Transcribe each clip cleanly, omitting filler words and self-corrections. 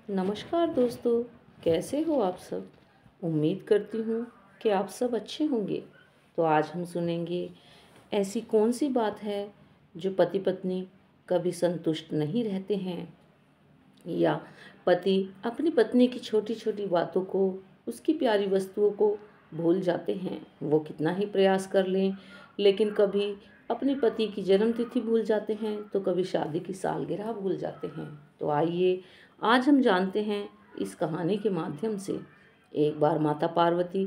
नमस्कार दोस्तों। कैसे हो आप सब। उम्मीद करती हूँ कि आप सब अच्छे होंगे। तो आज हम सुनेंगे ऐसी कौन सी बात है जो पति पत्नी कभी संतुष्ट नहीं रहते हैं, या पति अपनी पत्नी की छोटी छोटी बातों को, उसकी प्यारी वस्तुओं को भूल जाते हैं। वो कितना ही प्रयास कर लें, लेकिन कभी अपने पति की जन्मतिथि भूल जाते हैं तो कभी शादी की सालगिरह भूल जाते हैं। तो आइए आज हम जानते हैं इस कहानी के माध्यम से। एक बार माता पार्वती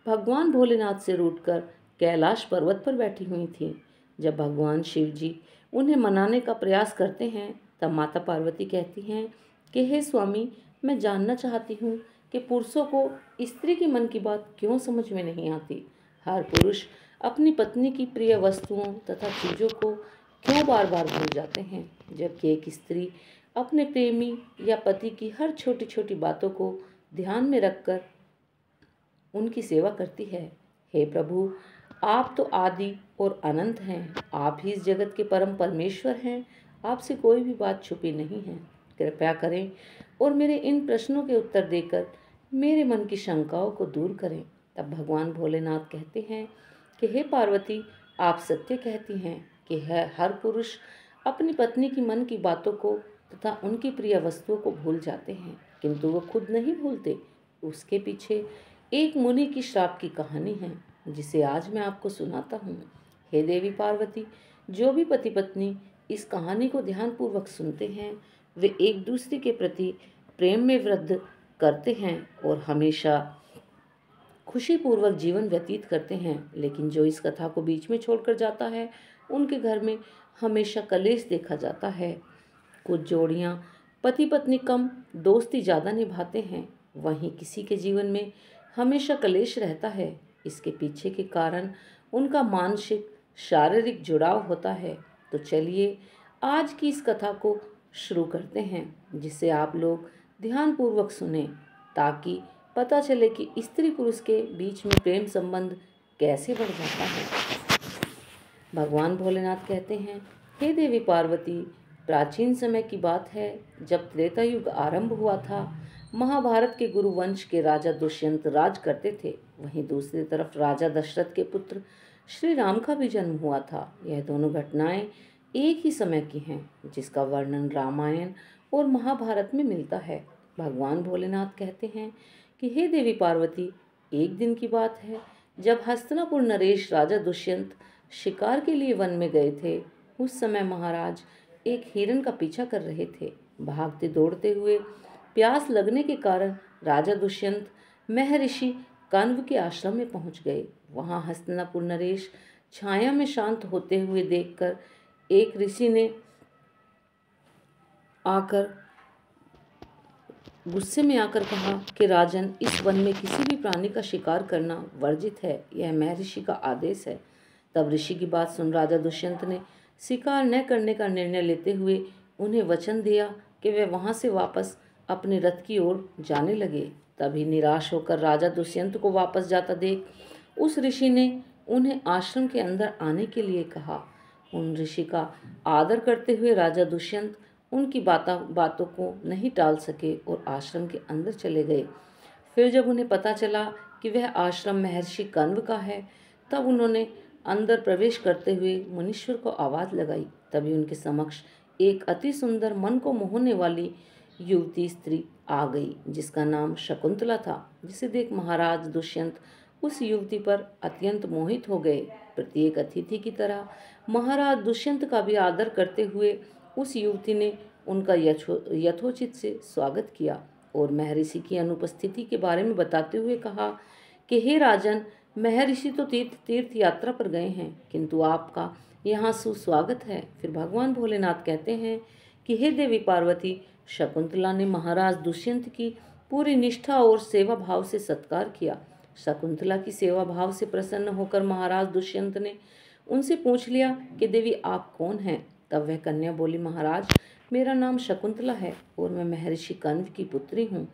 भगवान भोलेनाथ से रूठकर कैलाश पर्वत पर बैठी हुई थी। जब भगवान शिव जी उन्हें मनाने का प्रयास करते हैं तब माता पार्वती कहती हैं कि हे स्वामी, मैं जानना चाहती हूँ कि पुरुषों को स्त्री के मन की बात क्यों समझ में नहीं आती। हर पुरुष अपनी पत्नी की प्रिय वस्तुओं तथा चीज़ों को क्यों बार बार भूल जाते हैं, जबकि एक स्त्री अपने प्रेमी या पति की हर छोटी छोटी बातों को ध्यान में रखकर उनकी सेवा करती है। हे प्रभु, आप तो आदि और अनंत हैं। आप ही इस जगत के परम परमेश्वर हैं। आपसे कोई भी बात छुपी नहीं है। कृपया करें और मेरे इन प्रश्नों के उत्तर देकर मेरे मन की शंकाओं को दूर करें। तब भगवान भोलेनाथ कहते हैं कि हे पार्वती, आप सत्य कहती हैं कि हर पुरुष अपनी पत्नी की मन की बातों को तथा उनकी प्रिय वस्तुओं को भूल जाते हैं, किंतु वो खुद नहीं भूलते। उसके पीछे एक मुनि की श्राप की कहानी है, जिसे आज मैं आपको सुनाता हूँ। हे देवी पार्वती, जो भी पति पत्नी इस कहानी को ध्यानपूर्वक सुनते हैं वे एक दूसरे के प्रति प्रेम में वृद्धि करते हैं और हमेशा खुशीपूर्वक जीवन व्यतीत करते हैं। लेकिन जो इस कथा को बीच में छोड़कर जाता है उनके घर में हमेशा कलेश देखा जाता है। कुछ जोड़ियाँ पति पत्नी कम, दोस्ती ज़्यादा निभाते हैं, वहीं किसी के जीवन में हमेशा कलेश रहता है। इसके पीछे के कारण उनका मानसिक शारीरिक जुड़ाव होता है। तो चलिए आज की इस कथा को शुरू करते हैं, जिसे आप लोग ध्यानपूर्वक सुने, ताकि पता चले कि स्त्री पुरुष के बीच में प्रेम संबंध कैसे बढ़ जाता है। भगवान भोलेनाथ कहते हैं, हे देवी पार्वती, प्राचीन समय की बात है, जब त्रेता युग आरंभ हुआ था। महाभारत के गुरुवंश के राजा दुष्यंत राज करते थे। वहीं दूसरी तरफ राजा दशरथ के पुत्र श्री राम का भी जन्म हुआ था। यह दोनों घटनाएं एक ही समय की हैं, जिसका वर्णन रामायण और महाभारत में मिलता है। भगवान भोलेनाथ कहते हैं कि हे देवी पार्वती, एक दिन की बात है, जब हस्तिनापुर नरेश राजा दुष्यंत शिकार के लिए वन में गए थे। उस समय महाराज एक हिरण का पीछा कर रहे थे। भागते दौड़ते हुए प्यास लगने के कारण राजा दुष्यंत महर्षि कण्व के आश्रम में पहुंच गए। वहां हस्तिनापुर नरेश छाया में शांत होते हुए देखकर एक ऋषि ने आकर गुस्से में आकर कहा कि राजन, इस वन में किसी भी प्राणी का शिकार करना वर्जित है। यह महर्षि का आदेश है। तब ऋषि की बात सुन राजा दुष्यंत ने शिकार न करने का निर्णय लेते हुए उन्हें वचन दिया कि वे वहां से वापस अपने रथ की ओर जाने लगे। तभी निराश होकर राजा दुष्यंत को वापस जाता देख उस ऋषि ने उन्हें आश्रम के अंदर आने के लिए कहा। उन ऋषि का आदर करते हुए राजा दुष्यंत उनकी बातों को नहीं टाल सके और आश्रम के अंदर चले गए। फिर जब उन्हें पता चला कि वह आश्रम महर्षि कण्व का है, तब उन्होंने अंदर प्रवेश करते हुए मुनीश्वर को आवाज़ लगाई। तभी उनके समक्ष एक अति सुंदर, मन को मोहने वाली युवती स्त्री आ गई, जिसका नाम शकुंतला था। जिसे देख महाराज दुष्यंत उस युवती पर अत्यंत मोहित हो गए। प्रत्येक अतिथि की तरह महाराज दुष्यंत का भी आदर करते हुए उस युवती ने उनका यथोचित से स्वागत किया और महर्षि की अनुपस्थिति के बारे में बताते हुए कहा कि हे राजन, महर्षि तो तीर्थ यात्रा पर गए हैं, किंतु आपका यहाँ सुस्वागत है। फिर भगवान भोलेनाथ कहते हैं कि हे देवी पार्वती, शकुंतला ने महाराज दुष्यंत की पूरी निष्ठा और सेवा भाव से सत्कार किया। शकुंतला की सेवा भाव से प्रसन्न होकर महाराज दुष्यंत ने उनसे पूछ लिया कि देवी, आप कौन हैं। तब वह कन्या बोली, महाराज, मेरा नाम शकुंतला है और मैं महर्षि कण्व की पुत्री हूँ।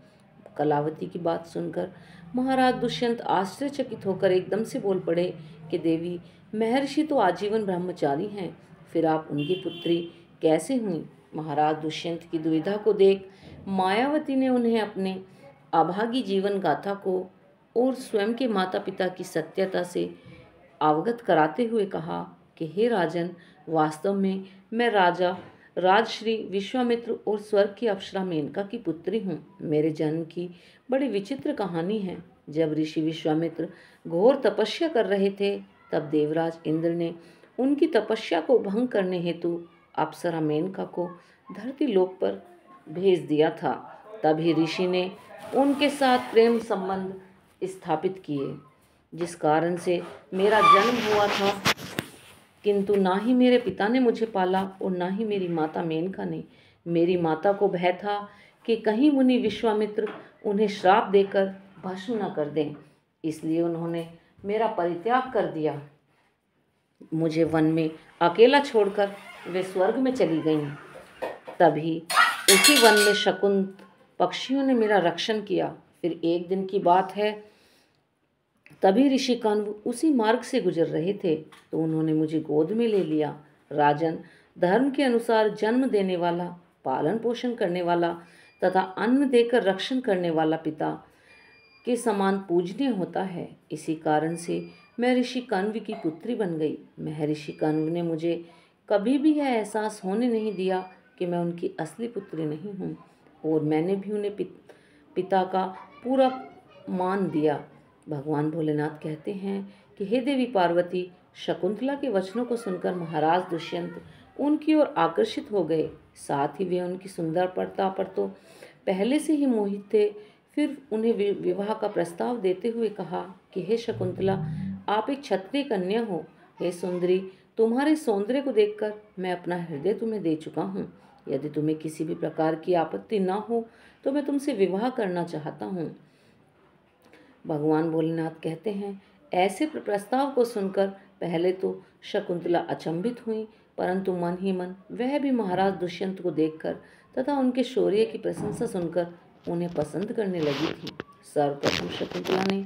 कलावती की बात सुनकर महाराज दुष्यंत आश्चर्यचकित होकर एकदम से बोल पड़े कि देवी, महर्षि तो आजीवन ब्रह्मचारी हैं, फिर आप उनकी पुत्री कैसे हुई। महाराज दुष्यंत की दुविधा को देख मायावती ने उन्हें अपने अभागी जीवन गाथा को और स्वयं के माता पिता की सत्यता से अवगत कराते हुए कहा कि हे राजन, वास्तव में मैं राजा राजश्री विश्वामित्र और स्वर्ग की अप्सरा मेनका की पुत्री हूँ। मेरे जन्म की बड़ी विचित्र कहानी है। जब ऋषि विश्वामित्र घोर तपस्या कर रहे थे, तब देवराज इंद्र ने उनकी तपस्या को भंग करने हेतु अप्सरा मेनका को धरती लोक पर भेज दिया था। तभी ऋषि ने उनके साथ प्रेम संबंध स्थापित किए, जिस कारण से मेरा जन्म हुआ था। किंतु ना ही मेरे पिता ने मुझे पाला और ना ही मेरी माता मेनका ने। मेरी माता को भय था कि कहीं मुनि विश्वामित्र उन्हें श्राप देकर भस्म न कर दें, इसलिए उन्होंने मेरा परित्याग कर दिया। मुझे वन में अकेला छोड़कर वे स्वर्ग में चली गईं। तभी उसी वन में शकुंत पक्षियों ने मेरा रक्षण किया। फिर एक दिन की बात है, तभी ऋषि कण्व उसी मार्ग से गुजर रहे थे, तो उन्होंने मुझे गोद में ले लिया। राजन, धर्म के अनुसार जन्म देने वाला, पालन पोषण करने वाला तथा अन्न देकर रक्षण करने वाला पिता के समान पूजनीय होता है। इसी कारण से मैं ऋषि कण्व की पुत्री बन गई। महर्षि कण्व ने मुझे कभी भी यह एहसास होने नहीं दिया कि मैं उनकी असली पुत्री नहीं हूँ, और मैंने भी उन्हें पिता का पूरा मान दिया। भगवान भोलेनाथ कहते हैं कि हे देवी पार्वती, शकुंतला के वचनों को सुनकर महाराज दुष्यंत उनकी ओर आकर्षित हो गए। साथ ही वे उनकी सुंदरता पर तो पहले से ही मोहित थे। फिर उन्हें विवाह का प्रस्ताव देते हुए कहा कि हे शकुंतला, आप एक क्षत्रिय कन्या हो। हे सुंदरी, तुम्हारे सौंदर्य को देखकर मैं अपना हृदय तुम्हें दे चुका हूँ। यदि तुम्हें किसी भी प्रकार की आपत्ति न हो तो मैं तुमसे विवाह करना चाहता हूँ। भगवान भोलेनाथ कहते हैं, ऐसे प्रस्ताव को सुनकर पहले तो शकुंतला अचंभित हुई, परंतु मन ही मन वह भी महाराज दुष्यंत को देखकर तथा उनके शौर्य की प्रशंसा सुनकर उन्हें पसंद करने लगी थी। सर्वप्रथम शकुंतला ने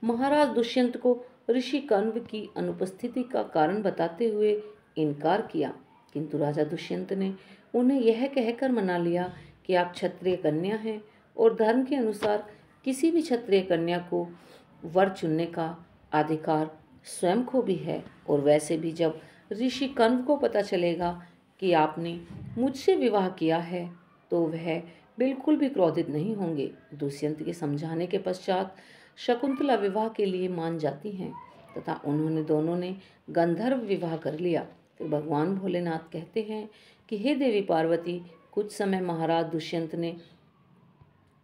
महाराज दुष्यंत को ऋषि कण्व की अनुपस्थिति का कारण बताते हुए इनकार किया, किंतु राजा दुष्यंत ने उन्हें यह कहकर मना लिया कि आप क्षत्रिय कन्या हैं और धर्म के अनुसार किसी भी क्षत्रिय कन्या को वर चुनने का अधिकार स्वयं को भी है। और वैसे भी जब ऋषि कण्व को पता चलेगा कि आपने मुझसे विवाह किया है, तो वह बिल्कुल भी क्रोधित नहीं होंगे। दुष्यंत के समझाने के पश्चात शकुंतला विवाह के लिए मान जाती हैं तथा उन्होंने दोनों ने गंधर्व विवाह कर लिया। फिर भगवान भोलेनाथ कहते हैं कि हे देवी पार्वती, कुछ समय महाराज दुष्यंत ने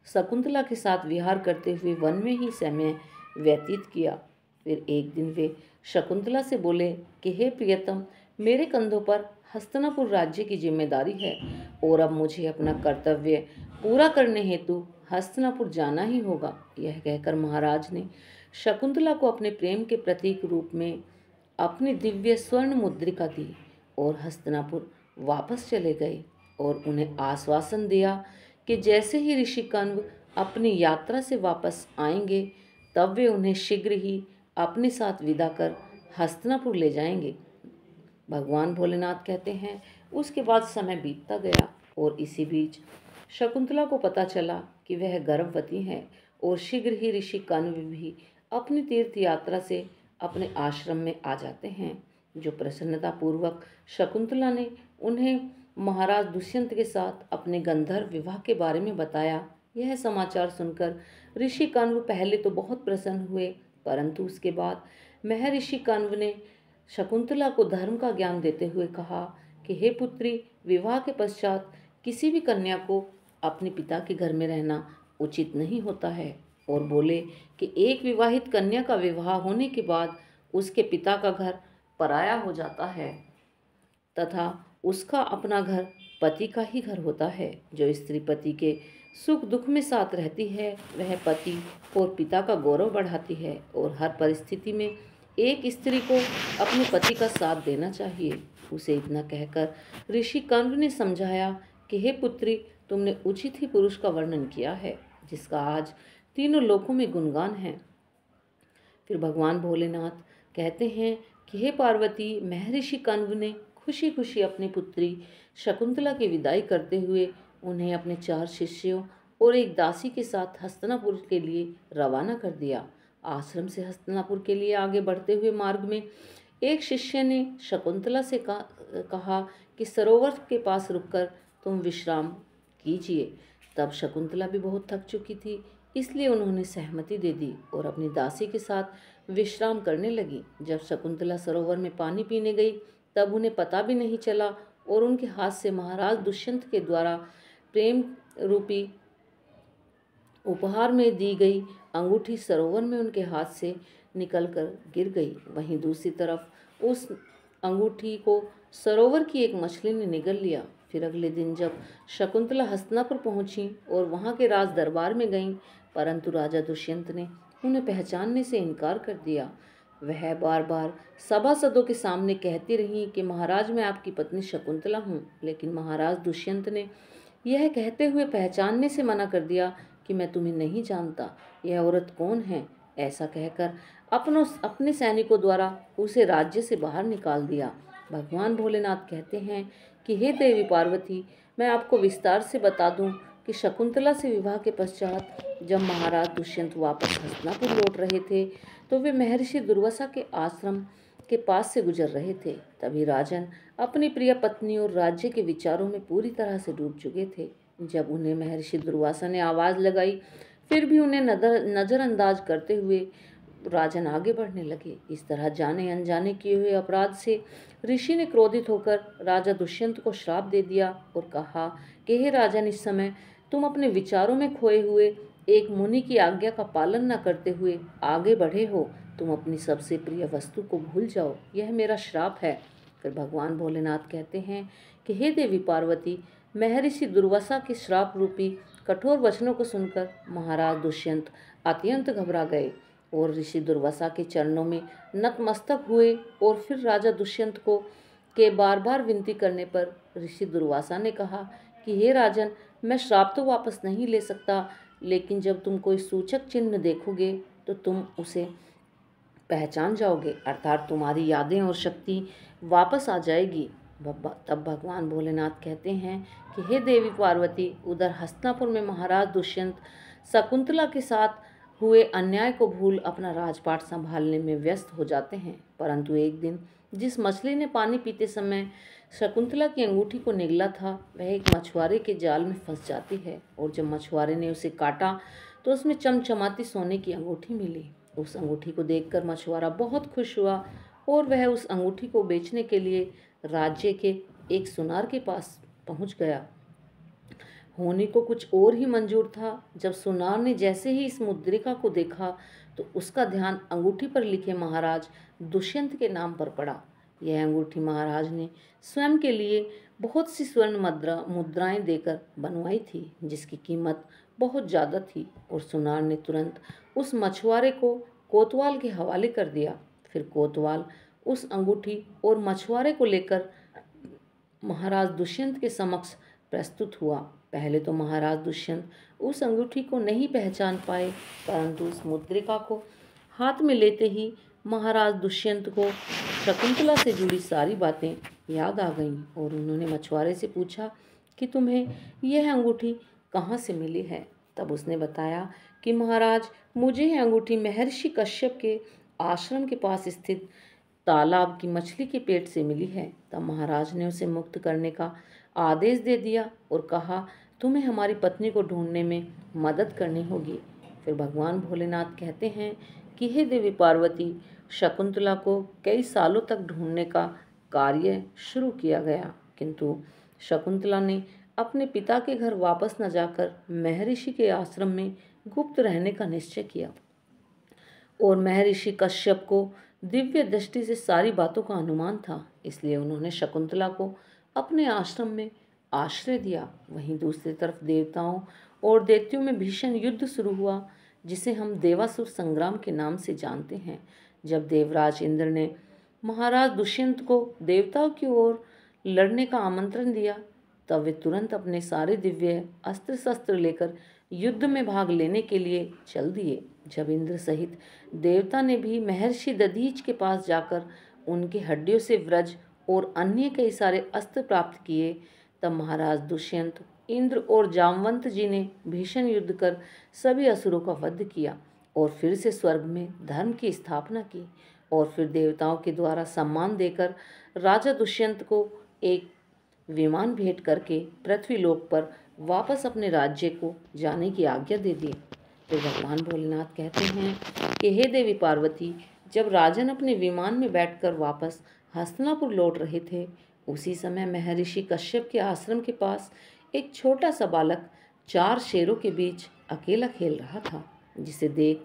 शकुंतला के साथ विहार करते हुए वन में ही समय व्यतीत किया। फिर एक दिन वे शकुंतला से बोले कि हे प्रियतम, मेरे कंधों पर हस्तिनापुर राज्य की जिम्मेदारी है और अब मुझे अपना कर्तव्य पूरा करने हेतु हस्तिनापुर जाना ही होगा। यह कहकर महाराज ने शकुंतला को अपने प्रेम के प्रतीक रूप में अपनी दिव्य स्वर्ण मुद्रिका दी और हस्तिनापुर वापस चले गए और उन्हें आश्वासन दिया कि जैसे ही ऋषि कण्व अपनी यात्रा से वापस आएंगे, तब वे उन्हें शीघ्र ही अपने साथ विदा कर हस्तिनापुर ले जाएंगे। भगवान भोलेनाथ कहते हैं, उसके बाद समय बीतता गया और इसी बीच शकुंतला को पता चला कि वह गर्भवती है और शीघ्र ही ऋषि कण्व भी अपनी तीर्थ यात्रा से अपने आश्रम में आ जाते हैं। जो प्रसन्नता पूर्वक शकुंतला ने उन्हें महाराज दुष्यंत के साथ अपने गंधर्व विवाह के बारे में बताया, यह समाचार सुनकर ऋषि कण्व पहले तो बहुत प्रसन्न हुए, परंतु उसके बाद महर्षि कण्व ने शकुंतला को धर्म का ज्ञान देते हुए कहा कि हे पुत्री, विवाह के पश्चात किसी भी कन्या को अपने पिता के घर में रहना उचित नहीं होता है, और बोले कि एक विवाहित कन्या का विवाह होने के बाद उसके पिता का घर पराया हो जाता है तथा उसका अपना घर पति का ही घर होता है। जो स्त्री पति के सुख दुख में साथ रहती है, वह पति और पिता का गौरव बढ़ाती है और हर परिस्थिति में एक स्त्री को अपने पति का साथ देना चाहिए। उसे इतना कहकर ऋषि कण्व ने समझाया कि हे पुत्री, तुमने उचित ही पुरुष का वर्णन किया है, जिसका आज तीनों लोकों में गुणगान है। फिर भगवान भोलेनाथ कहते हैं कि हे पार्वती, महर्षि कण्व ने खुशी खुशी अपनी पुत्री शकुंतला की विदाई करते हुए उन्हें अपने 4 शिष्यों और एक दासी के साथ हस्तिनापुर के लिए रवाना कर दिया। आश्रम से हस्तिनापुर के लिए आगे बढ़ते हुए मार्ग में एक शिष्य ने शकुंतला से कहा कि सरोवर के पास रुककर तुम विश्राम कीजिए। तब शकुंतला भी बहुत थक चुकी थी, इसलिए उन्होंने सहमति दे दी और अपनी दासी के साथ विश्राम करने लगी। जब शकुंतला सरोवर में पानी पीने गई तब उन्हें पता भी नहीं चला और उनके हाथ से महाराज दुष्यंत के द्वारा प्रेम रूपी उपहार में दी गई अंगूठी सरोवर में उनके हाथ से निकलकर गिर गई। वहीं दूसरी तरफ उस अंगूठी को सरोवर की एक मछली ने निगल लिया। फिर अगले दिन जब शकुंतला हस्तिनापुर पहुंची और वहां के राज दरबार में गईं, परंतु राजा दुष्यंत ने उन्हें पहचानने से इनकार कर दिया। वह बार बार सभासदों के सामने कहती रही कि महाराज, मैं आपकी पत्नी शकुंतला हूँ, लेकिन महाराज दुष्यंत ने यह कहते हुए पहचानने से मना कर दिया कि मैं तुम्हें नहीं जानता, यह औरत कौन है। ऐसा कहकर अपने सैनिकों द्वारा उसे राज्य से बाहर निकाल दिया। भगवान भोलेनाथ कहते हैं कि हे देवी पार्वती, मैं आपको विस्तार से बता दूं कि शकुंतला से विवाह के पश्चात जब महाराज दुष्यंत वापस हस्तिनापुर लौट रहे थे तो वे महर्षि दुर्वासा के आश्रम के पास से गुजर रहे थे। तभी राजन अपनी प्रिय पत्नी और राज्य के विचारों में पूरी तरह से डूब चुके थे। जब उन्हें महर्षि दुर्वासा ने आवाज़ लगाई, फिर भी उन्हें नज़रअंदाज करते हुए राजन आगे बढ़ने लगे। इस तरह जाने अनजाने किए हुए अपराध से ऋषि ने क्रोधित होकर राजा दुष्यंत को श्राप दे दिया और कहा कि हे राजन, इस समय तुम अपने विचारों में खोए हुए एक मुनि की आज्ञा का पालन न करते हुए आगे बढ़े हो। तुम अपनी सबसे प्रिय वस्तु को भूल जाओ, यह मेरा श्राप है। फिर भगवान भोलेनाथ कहते हैं कि हे देवी पार्वती, महर्षि दुर्वासा के श्राप रूपी कठोर वचनों को सुनकर महाराज दुष्यंत अत्यंत घबरा गए और ऋषि दुर्वासा के चरणों में नतमस्तक हुए। और फिर राजा दुष्यंत को के बार बार विनती करने पर ऋषि दुर्वासा ने कहा कि हे राजन, मैं श्राप तो वापस नहीं ले सकता, लेकिन जब तुम कोई सूचक चिन्ह देखोगे तो तुम उसे पहचान जाओगे, अर्थात तुम्हारी यादें और शक्ति वापस आ जाएगी। तब भगवान भोलेनाथ कहते हैं कि हे देवी पार्वती, उधर हस्तिनापुर में महाराज दुष्यंत शकुंतला के साथ हुए अन्याय को भूल अपना राजपाट संभालने में व्यस्त हो जाते हैं। परंतु एक दिन जिस मछली ने पानी पीते समय शकुंतला की अंगूठी को निगला था, वह एक मछुआरे के जाल में फंस जाती है और जब मछुआरे ने उसे काटा तो उसमें चमचमाती सोने की अंगूठी मिली। उस अंगूठी को देखकर मछुआरा बहुत खुश हुआ और वह उस अंगूठी को बेचने के लिए राज्य के एक सुनार के पास पहुंच गया। होनी को कुछ और ही मंजूर था। जब सुनार ने जैसे ही इस मुद्रिका को देखा तो उसका ध्यान अंगूठी पर लिखे महाराज दुष्यंत के नाम पर पड़ा। यह अंगूठी महाराज ने स्वयं के लिए बहुत सी स्वर्ण मुद्राएं देकर बनवाई थी, जिसकी कीमत बहुत ज़्यादा थी, और सुनार ने तुरंत उस मछुआरे को कोतवाल के हवाले कर दिया। फिर कोतवाल उस अंगूठी और मछुआरे को लेकर महाराज दुष्यंत के समक्ष प्रस्तुत हुआ। पहले तो महाराज दुष्यंत उस अंगूठी को नहीं पहचान पाए, परंतु उस मुद्रिका को हाथ में लेते ही महाराज दुष्यंत को शकुंतला से जुड़ी सारी बातें याद आ गईं और उन्होंने मछुआरे से पूछा कि तुम्हें यह अंगूठी कहाँ से मिली है। तब उसने बताया कि महाराज, मुझे यह अंगूठी महर्षि कश्यप के आश्रम के पास स्थित तालाब की मछली के पेट से मिली है। तब महाराज ने उसे मुक्त करने का आदेश दे दिया और कहा, तुम्हें हमारी पत्नी को ढूंढने में मदद करनी होगी। फिर भगवान भोलेनाथ कहते हैं कि हे देवी पार्वती, शकुंतला को कई सालों तक ढूंढने का कार्य शुरू किया गया, किंतु शकुंतला ने अपने पिता के घर वापस न जाकर महर्षि के आश्रम में गुप्त रहने का निश्चय किया। और महर्षि कश्यप को दिव्य दृष्टि से सारी बातों का अनुमान था, इसलिए उन्होंने शकुंतला को अपने आश्रम में आश्रय दिया। वहीं दूसरी तरफ देवताओं और दैत्यों में भीषण युद्ध शुरू हुआ, जिसे हम देवासुर संग्राम के नाम से जानते हैं। जब देवराज इंद्र ने महाराज दुष्यंत को देवताओं की ओर लड़ने का आमंत्रण दिया, तब वे तुरंत अपने सारे दिव्य अस्त्र शस्त्र लेकर युद्ध में भाग लेने के लिए चल दिए। जब इंद्र सहित देवता ने भी महर्षि दधीच के पास जाकर उनकी हड्डियों से व्रज और अन्य कई सारे अस्त्र प्राप्त किए, तब महाराज दुष्यंत इंद्र और जामवंत जी ने भीषण युद्ध कर सभी असुरों का वध किया और फिर से स्वर्ग में धर्म की स्थापना की। और फिर देवताओं के द्वारा सम्मान देकर राजा दुष्यंत को एक विमान भेंट करके पृथ्वीलोक पर वापस अपने राज्य को जाने की आज्ञा दे दी। तो भगवान भोलेनाथ कहते हैं कि हे देवी पार्वती, जब राजन अपने विमान में बैठकर वापस हस्तिनापुर लौट रहे थे, उसी समय महर्षि कश्यप के आश्रम के पास एक छोटा सा बालक 4 शेरों के बीच अकेला खेल रहा था, जिसे देख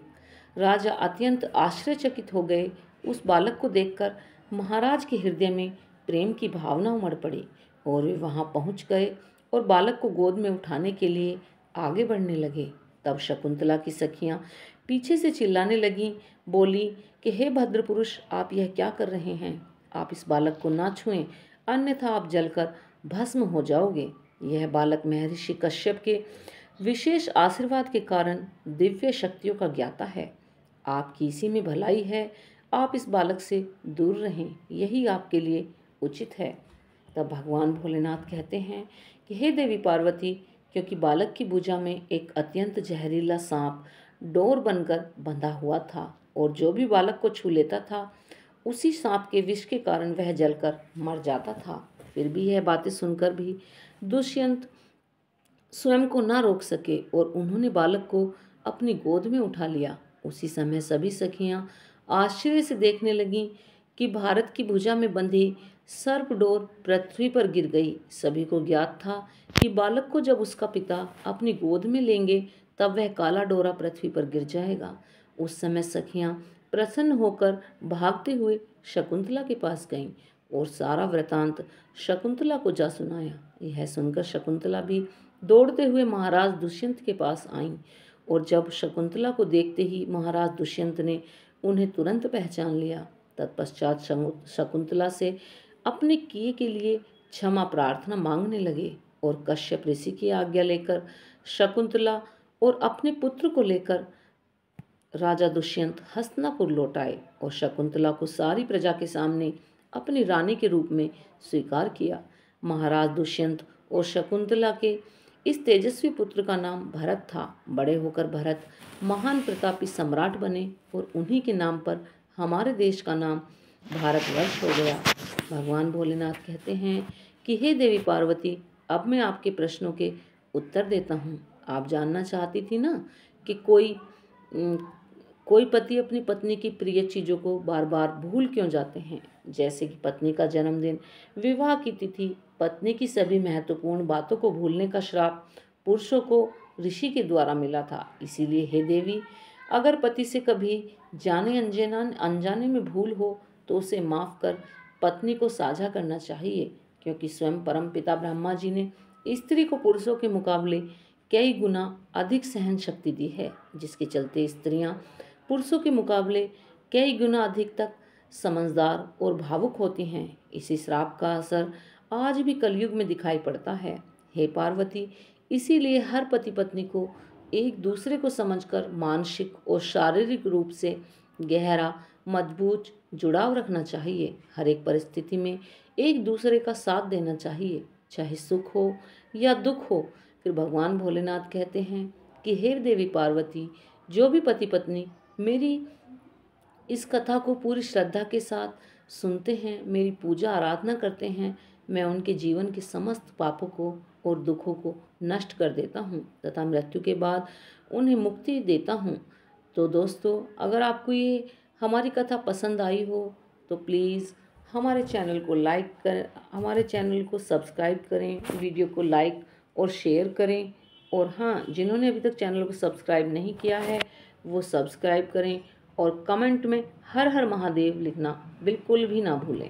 राजा अत्यंत आश्चर्यचकित हो गए। उस बालक को देखकर महाराज के हृदय में प्रेम की भावना उमड़ पड़ी और वे वहां पहुंच गए और बालक को गोद में उठाने के लिए आगे बढ़ने लगे। तब शकुंतला की सखियां पीछे से चिल्लाने लगीं, बोली कि हे भद्र पुरुष, आप यह क्या कर रहे हैं? आप इस बालक को ना छुएं, अन्यथा आप जलकर भस्म हो जाओगे। यह बालक महर्षि कश्यप के विशेष आशीर्वाद के कारण दिव्य शक्तियों का ज्ञाता है। आपकी इसी में भलाई है, आप इस बालक से दूर रहें, यही आपके लिए उचित है। तब भगवान भोलेनाथ कहते हैं कि हे देवी पार्वती, क्योंकि बालक की भुजा में एक अत्यंत जहरीला सांप डोर बनकर बंधा हुआ था और जो भी बालक को छू लेता था उसी सांप के विष के कारण वह जलकर मर जाता था। फिर भी यह बातें सुनकर भी दुष्यंत स्वयं को ना रोक सके और उन्होंने बालक को अपनी गोद में उठा लिया। उसी समय सभी सखियां आश्चर्य से देखने लगीं कि भारत की भुजा में बंधी सर्प डोर पृथ्वी पर गिर गई। सभी को ज्ञात था कि बालक को जब उसका पिता अपनी गोद में लेंगे तब वह काला डोरा पृथ्वी पर गिर जाएगा। उस समय सखियां प्रसन्न होकर भागते हुए शकुंतला के पास गईं और सारा वृतांत शकुंतला को जा सुनाया। यह सुनकर शकुंतला भी दौड़ते हुए महाराज दुष्यंत के पास आईं और जब शकुंतला को देखते ही महाराज दुष्यंत ने उन्हें तुरंत पहचान लिया। तत्पश्चात शकुंतला से अपने किए के लिए क्षमा प्रार्थना मांगने लगे और कश्यप ऋषि की आज्ञा लेकर शकुंतला और अपने पुत्र को लेकर राजा दुष्यंत हस्तिनापुर लौट आए और शकुंतला को सारी प्रजा के सामने अपनी रानी के रूप में स्वीकार किया। महाराज दुष्यंत और शकुंतला के इस तेजस्वी पुत्र का नाम भरत था। बड़े होकर भरत महान प्रतापी सम्राट बने और उन्हीं के नाम पर हमारे देश का नाम भारतवर्ष हो गया। भगवान भोलेनाथ कहते हैं कि हे देवी पार्वती, अब मैं आपके प्रश्नों के उत्तर देता हूँ। आप जानना चाहती थी ना कि कोई पति अपनी पत्नी की प्रिय चीज़ों को बार बार भूल क्यों जाते हैं। जैसे कि पत्नी का जन्मदिन, विवाह की तिथि, पत्नी की सभी महत्वपूर्ण बातों को भूलने का श्राप पुरुषों को ऋषि के द्वारा मिला था। इसीलिए हे देवी, अगर पति से कभी जाने अनजाने में भूल हो तो उसे माफ़ कर पत्नी को साझा करना चाहिए, क्योंकि स्वयं परमपिता ब्रह्मा जी ने स्त्री को पुरुषों के मुकाबले कई गुना अधिक सहन शक्ति दी है, जिसके चलते स्त्रियां पुरुषों के मुकाबले कई गुना अधिक तक समझदार और भावुक होती हैं। इसी श्राप का असर आज भी कलयुग में दिखाई पड़ता है। हे पार्वती, इसीलिए हर पति पत्नी को एक दूसरे को समझकर मानसिक और शारीरिक रूप से गहरा मजबूत जुड़ाव रखना चाहिए। हर एक परिस्थिति में एक दूसरे का साथ देना चाहिए, चाहे सुख हो या दुख हो। फिर भगवान भोलेनाथ कहते हैं कि हे देवी पार्वती, जो भी पति पत्नी मेरी इस कथा को पूरी श्रद्धा के साथ सुनते हैं, मेरी पूजा आराधना करते हैं, मैं उनके जीवन के समस्त पापों को और दुखों को नष्ट कर देता हूँ तथा मृत्यु के बाद उन्हें मुक्ति देता हूँ। तो दोस्तों, अगर आपको ये हमारी कथा पसंद आई हो तो प्लीज़ हमारे चैनल को सब्सक्राइब करें, वीडियो को लाइक और शेयर करें। और हाँ, जिन्होंने अभी तक चैनल को सब्सक्राइब नहीं किया है वो सब्सक्राइब करें और कमेंट में हर हर महादेव लिखना बिल्कुल भी ना भूलें।